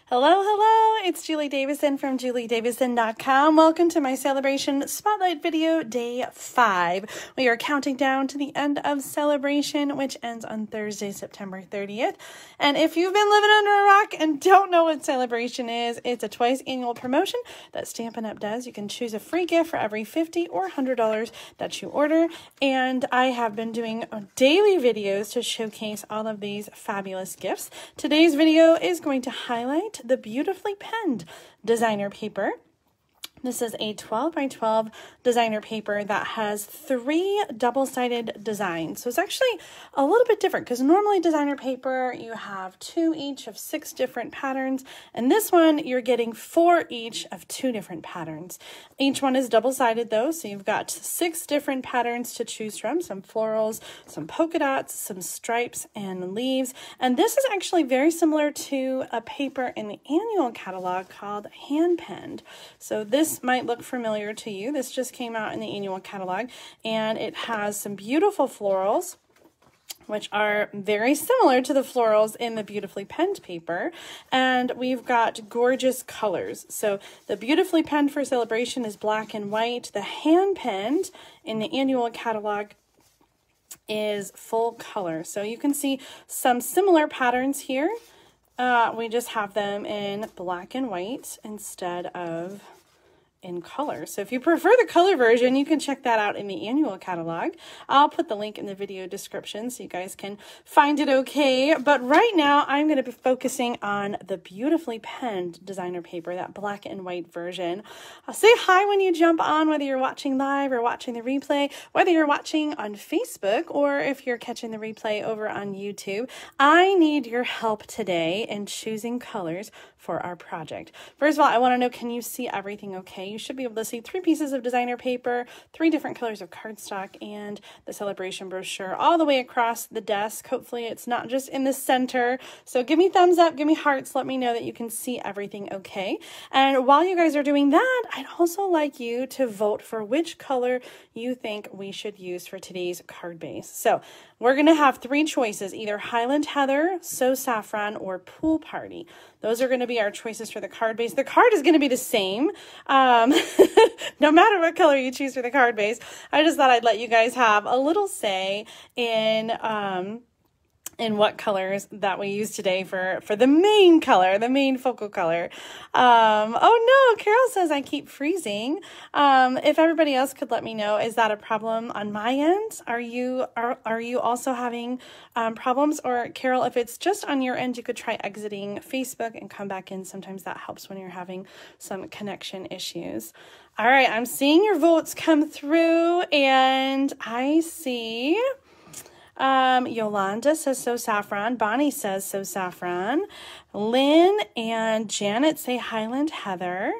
Hello, hello, it's Julie Davison from juliedavison.com. Welcome to my celebration spotlight video, day 5. We are counting down to the end of celebration, which ends on Thursday, September 30th. And if you've been living under a rock and don't know what celebration is, it's a twice annual promotion that Stampin' Up! Does. You can choose a free gift for every $50 or $100 that you order. And I have been doing daily videos to showcase all of these fabulous gifts. Today's video is going to highlight the beautifully penned designer paper. This is a 12 by 12 designer paper that has 3 double-sided designs. So it's actually a little bit different because normally designer paper, you have 2 each of 6 different patterns. And this one, you're getting 4 each of 2 different patterns. Each one is double-sided though, so you've got 6 different patterns to choose from. Some florals, some polka dots, some stripes, and leaves. And this is actually very similar to a paper in the annual catalog called hand penned. So this might look familiar to you. This just came out in the annual catalog, and it has some beautiful florals, which are very similar to the florals in the beautifully penned paper. And we've got gorgeous colors. So the beautifully penned for celebration is black and white. The hand penned in the annual catalog is full color. So you can see some similar patterns here. We just have them in black and white instead of in color. So if you prefer the color version, you can check that out in the annual catalog. I'll put the link in the video description so you guys can find it okay. But right now I'm going to be focusing on the beautifully penned designer paper, that black and white version. Say hi when you jump on, whether you're watching live or watching the replay, whether you're watching on Facebook or if you're catching the replay over on YouTube. I need your help today in choosing colors for our project. First of all, I want to know, can you see everything okay? You should be able to see 3 pieces of designer paper, 3 different colors of cardstock, and the celebration brochure all the way across the desk. Hopefully it's not just in the center. So give me thumbs up, give me hearts, let me know that you can see everything okay. And while you guys are doing that, I'd also like you to vote for which color you think we should use for today's card base. So we're going to have 3 choices, either Highland Heather, So Saffron, or Pool Party. Those are going to be our choices for the card base. The card is going to be the same, no matter what color you choose for the card base. I just thought I'd let you guys have a little say in what colors that we use today for the main color, the main focal color. Oh no, Carol says I keep freezing. If everybody else could let me know, is that a problem on my end? Are you also having problems? Or Carol, if it's just on your end, you could try exiting Facebook and come back in. Sometimes that helps when you're having some connection issues. All right, I'm seeing your votes come through, and I see Yolanda says So Saffron. Bonnie says So Saffron. Lynn and Janet say Highland Heather.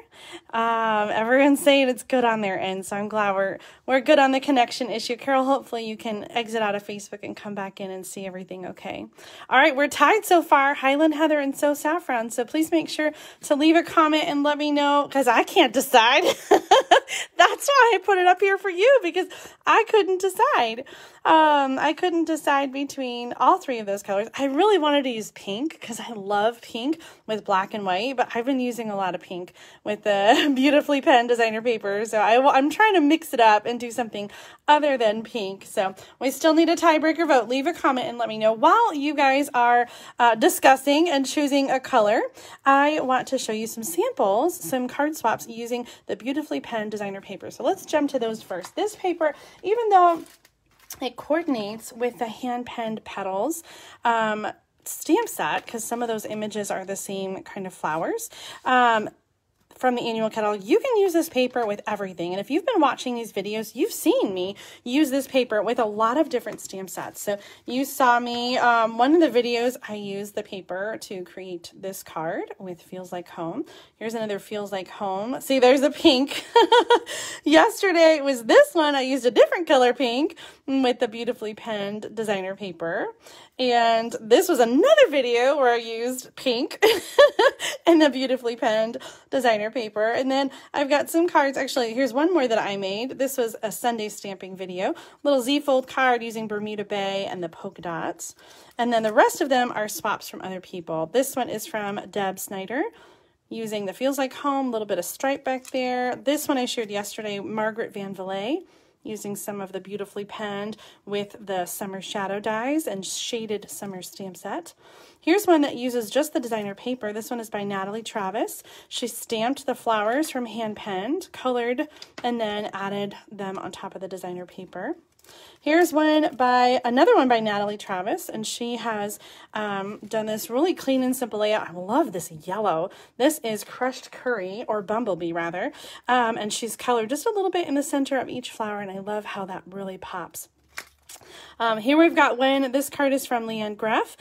Everyone's saying it's good on their end, so I'm glad we're good on the connection issue. Carol, hopefully you can exit out of Facebook and come back in and see everything okay. All right, we're tied so far, Highland Heather and So Saffron, so please make sure to leave a comment and let me know, because I can't decide. That's why I put it up here for you, because I couldn't decide. I couldn't decide between all 3 of those colors. I really wanted to use pink because I love pink with black and white, but I've been using a lot of pink with the beautifully penned designer paper. So I'm trying to mix it up and do something other than pink. So we still need a tiebreaker vote. Leave a comment and let me know. While you guys are discussing and choosing a color, I want to show you some samples, some card swaps using the beautifully penned designer paper. So let's jump to those first. This paper, even though it coordinates with the hand-penned petals stamp set, because some of those images are the same kind of flowers, from the annual catalog, you can use this paper with everything. And if you've been watching these videos, you've seen me use this paper with a lot of different stamp sets. So you saw me, one of the videos, I used the paper to create this card with Feels Like Home. Here's another Feels Like Home. See, there's a pink. Yesterday it was this one. I used a different color pink with the beautifully penned designer paper. And this was another video where I used pink. and the beautifully penned designer paper. And then I've got some cards. Actually, here's one more that I made. This was a Sunday stamping video. Little Z-fold card using Bermuda Bay and the polka dots. And then the rest of them are swaps from other people. This one is from Deb Snyder, using the Feels Like Home, a little bit of stripe back there. This one I shared yesterday, Margaret Van Villay, using some of the beautifully penned with the summer shadow dies and shaded summer stamp set. Here's one that uses just the designer paper. This one is by Natalie Travis. She stamped the flowers from hand penned, colored, and then added them on top of the designer paper. Here's another one by Natalie Travis, and she has done this really clean and simple layout. I love this yellow. This is Crushed Curry, or Bumblebee rather, and she's colored just a little bit in the center of each flower, and I love how that really pops. Here we've got one. This card is from Leanne Greff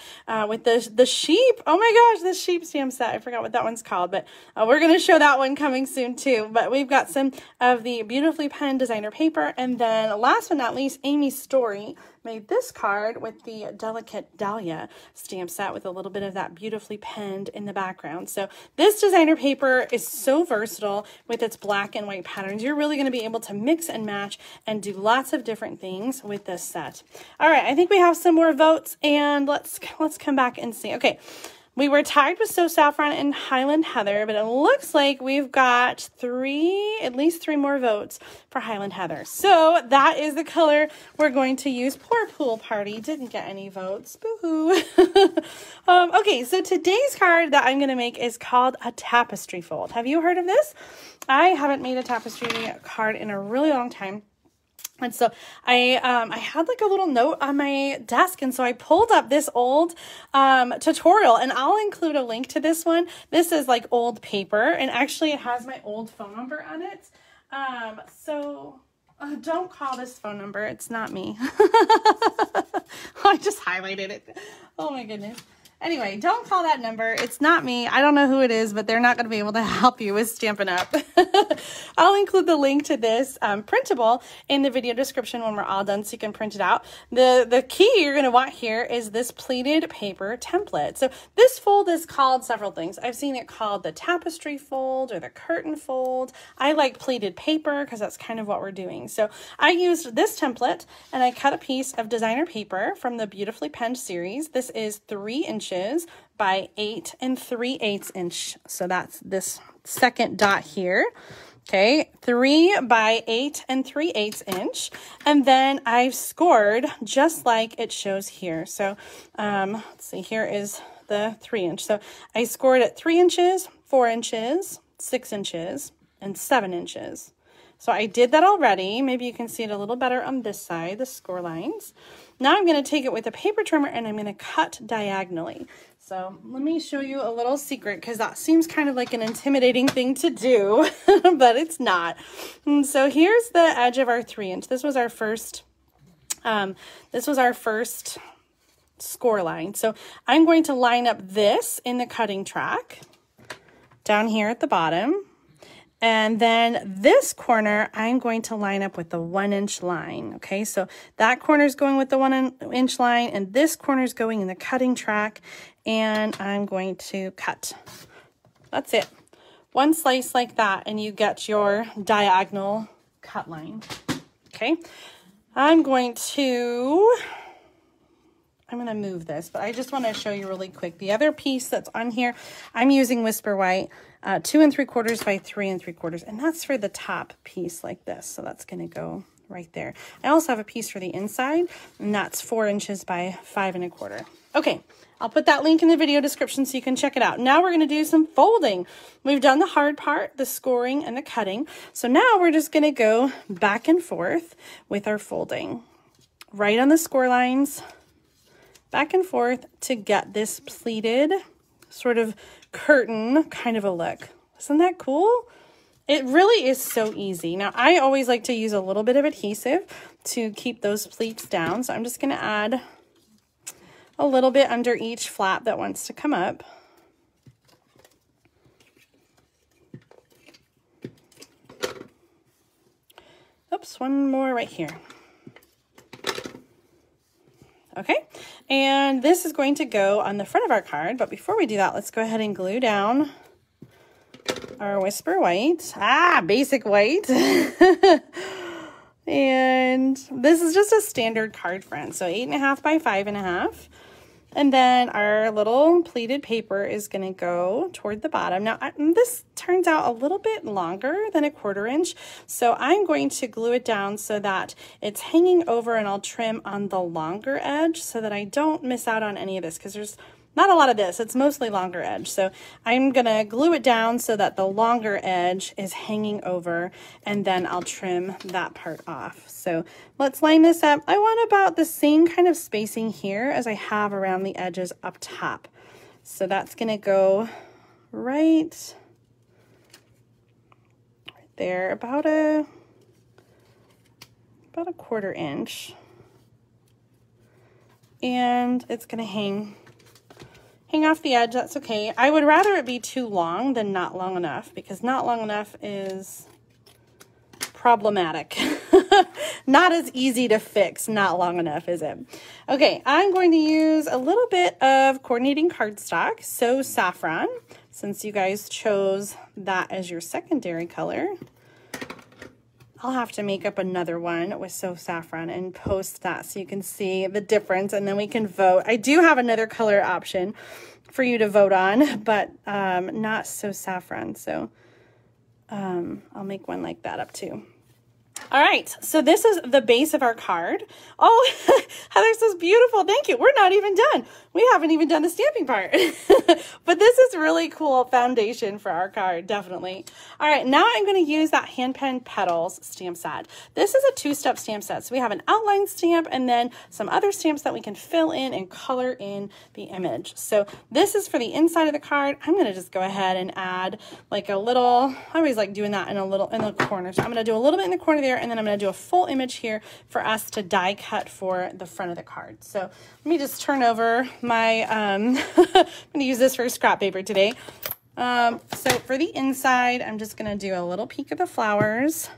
with the sheep. Oh my gosh, the sheep stamp set. I forgot what that one's called, but we're going to show that one coming soon too. But we've got some of the beautifully penned designer paper. And then last but not least, Amy Story made this card with the Delicate Dahlia stamp set with a little bit of that beautifully penned in the background. So this designer paper is so versatile with its black and white patterns. You're really going to be able to mix and match and do lots of different things with this set. All right, I think we have some more votes, and let's come back and see. Okay, we were tied with So Saffron and Highland Heather, but it looks like we've got at least three more votes for Highland Heather. So that is the color we're going to use. Poor Pool Party didn't get any votes. Boo-hoo. Okay, so today's card that I'm going to make is called a Tapestry Fold. Have you heard of this? I haven't made a tapestry card in a really long time. And so I had like a little note on my desk, and so I pulled up this old tutorial, and I'll include a link to this one. This is like old paper, and actually it has my old phone number on it. Don't call this phone number. It's not me. I just highlighted it. Oh my goodness. Anyway, don't call that number. It's not me. I don't know who it is, but they're not going to be able to help you with Stampin' Up. I'll include the link to this printable in the video description when we're all done so you can print it out. The key you're going to want here is this pleated paper template. So this fold is called several things. I've seen it called the tapestry fold or the curtain fold. I like pleated paper because that's kind of what we're doing. So I used this template, and I cut a piece of designer paper from the Beautifully Penned series. This is 3 inches by 8 3/8 inch. So that's this second dot here. Okay, 3 by 8 3/8 inch. And then I've scored just like it shows here. So let's see, here is the 3 inch. So I scored at 3 inches, 4 inches, 6 inches, and 7 inches. So I did that already. Maybe you can see it a little better on this side, the score lines. Now I'm going to take it with a paper trimmer, and I'm going to cut diagonally. So let me show you a little secret, because that seems kind of like an intimidating thing to do, but it's not. And so here's the edge of our 3 inch. This was our first score line. So I'm going to line up this in the cutting track down here at the bottom. And then this corner, I'm going to line up with the 1 inch line. Okay, so that corner is going with the 1 inch line, and this corner is going in the cutting track, and I'm going to cut. That's it. One slice like that, and you get your diagonal cut line. Okay, I'm going to move this, but I just want to show you really quick. The other piece that's on here, I'm using Whisper White 2 3/4 by 3 3/4, and that's for the top piece like this. So that's going to go right there. I also have a piece for the inside, and that's 4 inches by 5 1/4. Okay, I'll put that link in the video description so you can check it out. Now we're going to do some folding. We've done the hard part, the scoring and the cutting. So now we're just going to go back and forth with our folding. Right on the score lines, back and forth to get this pleated sort of curtain kind of a look. Isn't that cool? It really is so easy. Now, I always like to use a little bit of adhesive to keep those pleats down. So I'm just going to add a little bit under each flap that wants to come up. Oops, one more right here. Okay, And this is going to go on the front of our card. But before we do that, let's go ahead and glue down our Whisper White. Basic white. And this is just a standard card front. So 8.5 by 5.5. And then our little pleated paper is going to go toward the bottom. Now, this turns out a little bit longer than a 1/4 inch. So I'm going to glue it down so that it's hanging over, and I'll trim on the longer edge so that I don't miss out on any of this, because there's not a lot of this. It's mostly longer edge. So I'm going to glue it down so that the longer edge is hanging over, and then I'll trim that part off. So let's line this up. I want about the same kind of spacing here as I have around the edges up top. So that's going to go right there, about a 1/4 inch. And it's going to hang off the edge. That's okay. I would rather it be too long than not long enough, because not long enough is problematic. Not as easy to fix not long enough, is it? Okay, I'm going to use a little bit of coordinating cardstock, So Saffron, since you guys chose that as your secondary color. I'll have to make up another one with So Saffron and post that so you can see the difference, and then we can vote. I do have another color option for you to vote on, but not So Saffron. So I'll make one like that up too. All right, so this is the base of our card. Oh, Heather says, beautiful, thank you. We're not even done. We haven't even done the stamping part. But this is really cool foundation for our card, definitely. All right, now I'm going to use that Hand Pen Petals stamp set. This is a 2-step stamp set. So we have an outline stamp and then some other stamps that we can fill in and color in the image. So this is for the inside of the card. I'm going to just go ahead and add like a little, I always like doing that in the corner. So I'm going to do a little bit in the corner there, and then I'm going to do a full image here for us to die cut for the front of the card. So let me just turn over my, I'm going to use this for scrap paper today. So for the inside, I'm just going to do a little peek of the flowers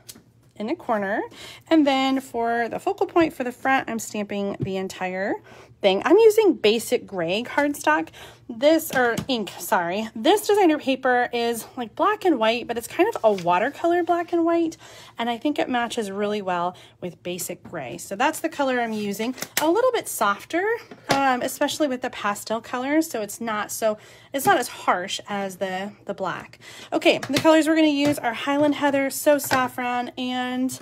in the corner. And then for the focal point for the front, I'm stamping the entire thing. I'm using basic gray cardstock. This, or ink, sorry. This designer paper is like black and white, but it's kind of a watercolor black and white. And I think it matches really well with basic gray. So that's the color I'm using. A little bit softer, especially with the pastel colors. So it's not as harsh as the black. Okay, the colors we're gonna use are Highland Heather, So Saffron, and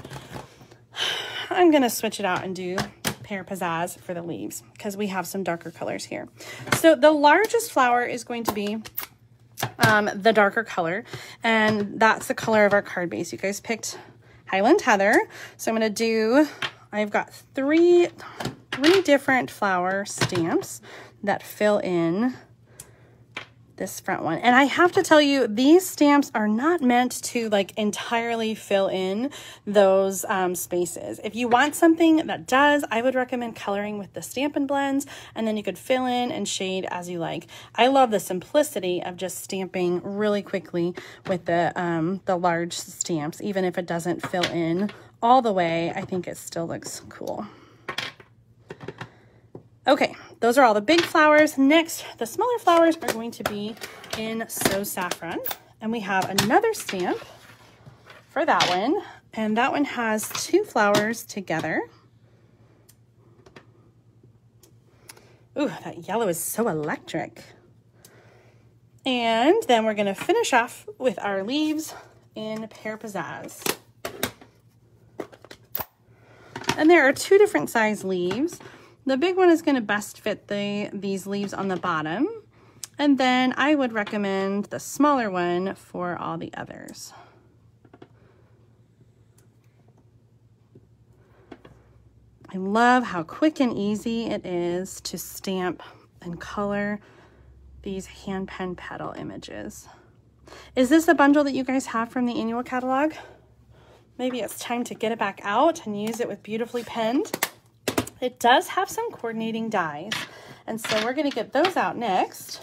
I'm gonna switch it out and do Pear Pizzazz for the leaves because we have some darker colors here. So the largest flower is going to be the darker color, and that's the color of our card base. You guys picked Highland Heather. So I'm going to do, I've got three different flower stamps that fill in this front one. And I have to tell you, these stamps are not meant to like entirely fill in those spaces. If you want something that does, I would recommend coloring with the Stampin' blends, and then you could fill in and shade as you like. I love the simplicity of just stamping really quickly with the large stamps. Even if it doesn't fill in all the way, I think it still looks cool. Okay, those are all the big flowers. Next, the smaller flowers are going to be in So Saffron. And we have another stamp for that one. And that one has 2 flowers together. Ooh, that yellow is so electric. And then we're gonna finish off with our leaves in Pear Pizzazz. And there are 2 different size leaves. The big one is going to best fit these leaves on the bottom, and then I would recommend the smaller one for all the others. I love how quick and easy it is to stamp and color these hand pen petal images. Is this a bundle that you guys have from the annual catalog? Maybe it's time to get it back out and use it with Beautifully Penned. It does have some coordinating dies, and so we're going to get those out next.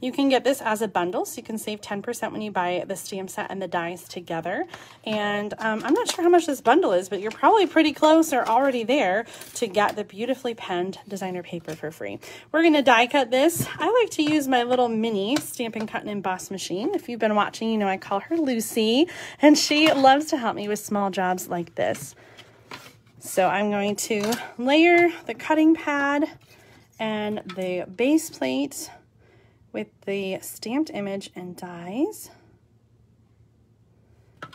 You can get this as a bundle, so you can save 10% when you buy the stamp set and the dies together. And I'm not sure how much this bundle is, but you're probably pretty close or already there to get the beautifully penned designer paper for free. We're going to die cut this. I like to use my little mini Stampin' Cut and Emboss machine. If you've been watching, you know I call her Lucy, and she loves to help me with small jobs like this. So I'm going to layer the cutting pad and the base plate with the stamped image and dies,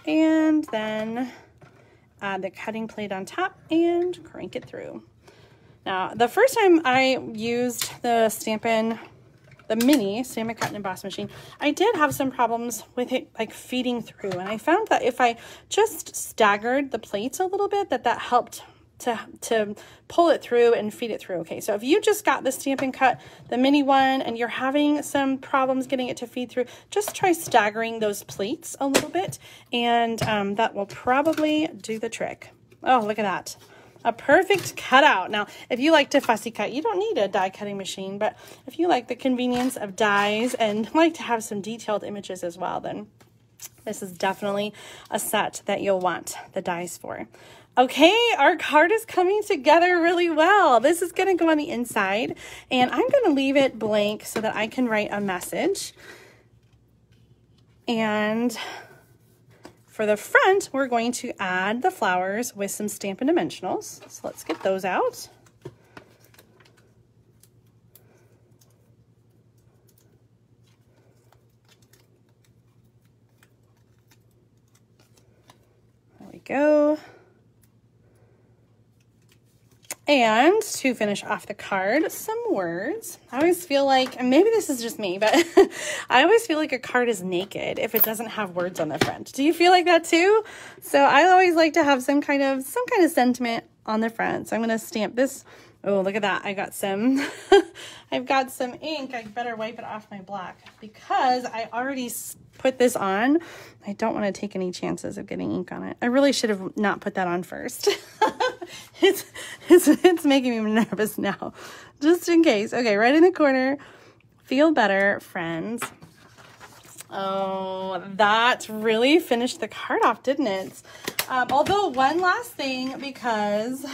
and then add the cutting plate on top and crank it through. Now, the first time I used the Stampin', the mini Stampin' Cut and Emboss machine, I did have some problems with it like feeding through, and I found that if I just staggered the plates a little bit, that helped to pull it through and feed it through. Okay, so if you just got the Stampin' Cut, the mini one, and you're having some problems getting it to feed through, just try staggering those plates a little bit, and that will probably do the trick. Oh, look at that. A perfect cutout. Now, if you like to fussy cut, you don't need a die cutting machine, but if you like the convenience of dies and like to have some detailed images as well, then this is definitely a set that you'll want the dies for. Okay, our card is coming together really well. This is going to go on the inside, and I'm going to leave it blank so that I can write a message. And for the front, we're going to add the flowers with some Stampin' Dimensionals. So let's get those out. There we go. And to finish off the card, some words. I always feel like, and maybe this is just me, but I always feel like a card is naked if it doesn't have words on the front. Do you feel like that too? So I always like to have some kind of sentiment on the front. So I'm going to stamp this. Oh, look at that. I got some, I've got some ink. I better wipe it off my black because I already put this on. I don't want to take any chances of getting ink on it. I really should have not put that on first. It's making me nervous now, just in case. Okay, right in the corner. Feel better, friends. Oh, that really finished the card off, didn't it? Although one last thing, because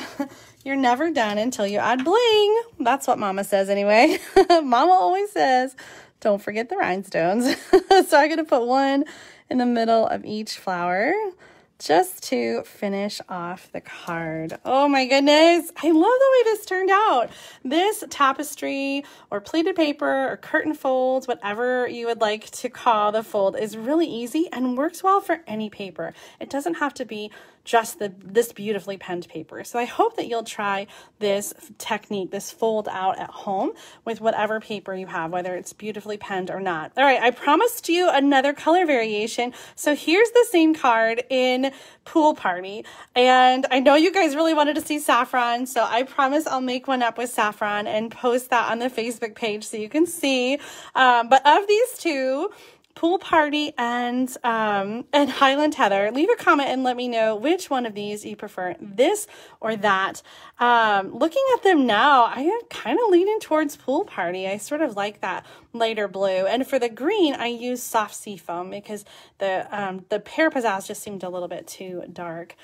you're never done until you add bling. That's what Mama says anyway. Mama always says, don't forget the rhinestones. So I'm going to put one in the middle of each flower just to finish off the card. Oh my goodness. I love the way this turned out. This tapestry or pleated paper or curtain folds, whatever you would like to call the fold, is really easy and works well for any paper. It doesn't have to be just this beautifully penned paper. So I hope that you'll try this technique, this fold out at home with whatever paper you have, whether it's beautifully penned or not. All right, I promised you another color variation. So here's the same card in Pool Party. And I know you guys really wanted to see saffron, so I promise I'll make one up with saffron and post that on the Facebook page so you can see. But of these two, Pool Party and Highland Heather, leave a comment and let me know which one of these you prefer, this or that. Looking at them now, I am kind of leaning towards Pool Party. I sort of like that lighter blue. And for the green, I use soft sea foam because the pear pizzazz just seemed a little bit too dark.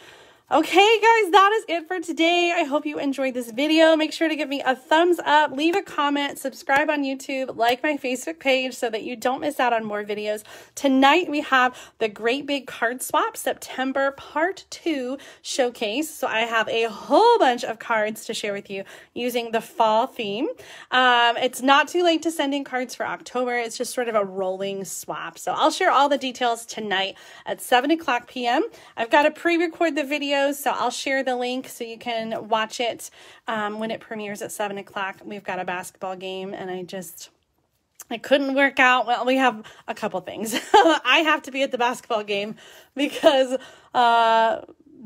Okay, guys, that is it for today. I hope you enjoyed this video. Make sure to give me a thumbs up, leave a comment, subscribe on YouTube, like my Facebook page so that you don't miss out on more videos. Tonight, we have the Great Big Card Swap September Part 2 showcase. So I have a whole bunch of cards to share with you using the fall theme. It's not too late to send in cards for October. It's just sort of a rolling swap. So I'll share all the details tonight at 7 p.m. I've got to pre-record the video, so I'll share the link so you can watch it when it premieres at 7 o'clock. We've got a basketball game, and I couldn't work out. Well, we have a couple things. I have to be at the basketball game because I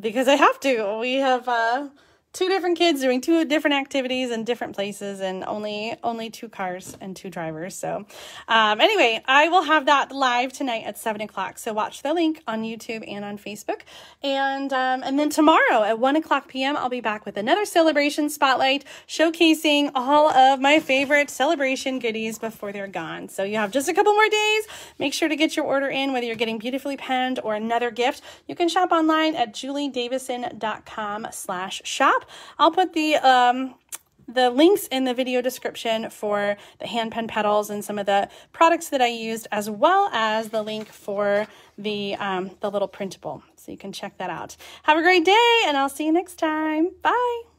have to. We have two different kids doing two different activities in different places, and only 2 cars and 2 drivers. So anyway, I will have that live tonight at 7 o'clock. So watch the link on YouTube and on Facebook. And then tomorrow at 1 o'clock p.m., I'll be back with another celebration spotlight showcasing all of my favorite celebration goodies before they're gone. So you have just a couple more days. Make sure to get your order in, whether you're getting beautifully penned or another gift. You can shop online at juliedavison.com/shop. I'll put the links in the video description for the hand pen petals and some of the products that I used, as well as the link for the little printable. So you can check that out. Have a great day, and I'll see you next time. Bye.